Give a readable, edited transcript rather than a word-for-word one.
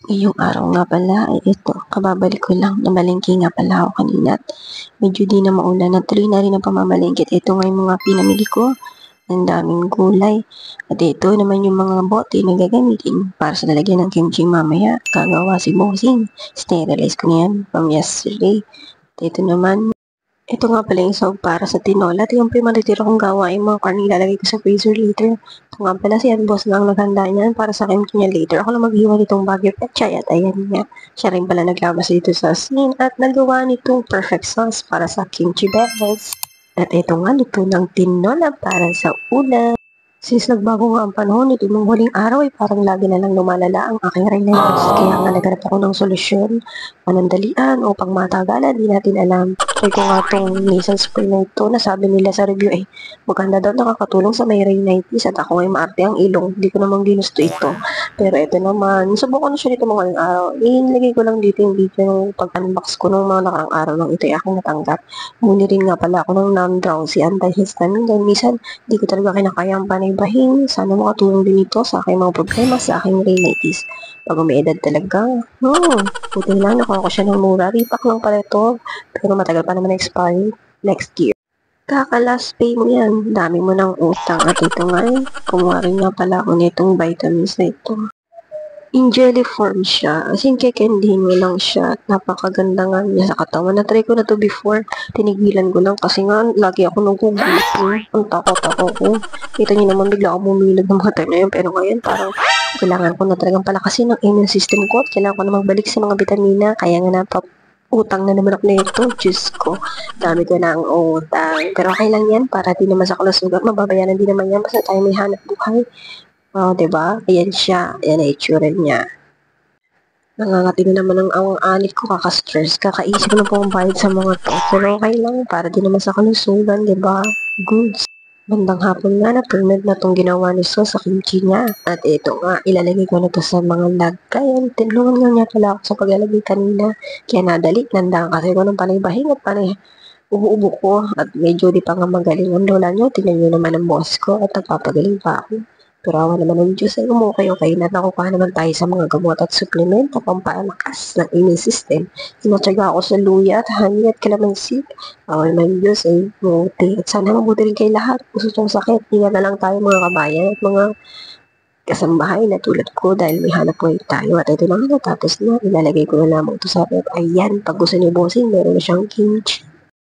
Ngayong araw nga pala ay ito, kababalik ko lang, namalengke nga pala ako kanina at medyo di na maulan at tuloy na rin ang pamamalengke at ito nga yung mga pinamili ko, ang daming gulay. At ito naman yung mga bote na gagamitin para sa lalagyan ng kimchi mamaya. Gagawa si Bossing. Sterilize ko na yan from yesterday. At ito naman, ito nga pala yung sahog para sa tinola. At yung pinatitira kong gawa yung mga karne ilalagay ko sa freezer later. Ito nga pala si boss na ang naghanda niyan para sa kimchi niya later. Ako lang maghiwa nitong Baguio Pechay at ayan niya. Siya rin pala naglabas dito sa asin at nagawa nitong perfect sauce para sa kimchi balls. At ito nga luto ng tinola para sa ulam. Since nagbago nga ang panahon nito nung huling araw ay parang lagi na lang lumalala ang aking rhinitis. Kaya nga naghanap ako ng solusyon, panandalian o pangmatagalan, di natin alam. Try ko nga itong nasal spray na ito na sabi nila sa review ay maganda daw nakakatulong sa may rhinitis at ako ay maarte ang ilong. Hindi ko namang ginusto ito. Pero ito naman, subukan na siya dito mga huling araw. Inilagay ko lang dito yung video ng pag-unbox ko ng mga nakarang araw lang ito ay aking natanggap. Muli rin nga pala ako ng non-drowsy antihistamine dahil minsan di ko talaga kinakaya ang panaybahin. Sana makatulong din ito sa aking mga problema sa aking rhinitis. Pag umiedad talaga, buti lang nakuha ko siya ng mura. Repack lang pala ito. Pero matagal pa naman expiry next year. Kaka-last pay mo yan. Dami mo ng utang. At ito nga kumuha rin nga pala ako nitong vitamins na ito. In jelly form siya. As in, kekendihin mo lang siya. Napakaganda nga niya sa katawan. Na-try ko na to before. Tinigilan ko lang kasi nga lagi ako nagugulat. Ang takot ako ko. Kita niyo naman bigla ako bumilag ng mga time na yun. Pero ngayon parang kailangan ko na talagang palakasin ng immune system ko at kailangan ko na magbalik sa mga vitamina. Kaya nga utang na naman ako nito. Diyos ko. Dami ko na ang utang. Pero okay lang yan para di naman sa kalusugan. Mababayaran din naman yan. Basta tayo may hanap buhay. Oh, diba? Ayan siya. Ayan na itsura niya. Nangangati na naman ang awang-anit ko. Kaka-stress. Kakaisip na po ang bayad sa mga to. Pero okay lang. Para din naman sa kalusugan. Diba? Goods. Bandang hapon nga na permit na itong ginawa ni So sa kimchi niya. At ito nga, ilalagay ko na to sa mga lagayan. Tinulungan nga niya pala ako sa paglalagay kanina. Kaya nadali, nandang kasi ko ng panay-bahing at panay ubo-ubo ko. At medyo di pa nga magaling ang lola niyo. Tingnan niyo naman ang boss ko at nagpapagaling pa ako. Pero awa naman ng Diyos ay okay na nakukuha naman tayo sa mga gamot at supplement na pampalakas ng immune system. Sinatsaga ako sa luya at honey at kalamansi. Awa naman ng Diyos ay buti. At sana mabuti rin kayo lahat. Gusto niyong sakit. Ingat na lang tayo mga kabayan at mga kasambahay na tulad ko dahil may hanap buhay tayo. At ito naman natapos na. Ilalagay ko na lamang ito sa rep. Ayan, pag gusto niyo bossing, meron na siyang kimchi.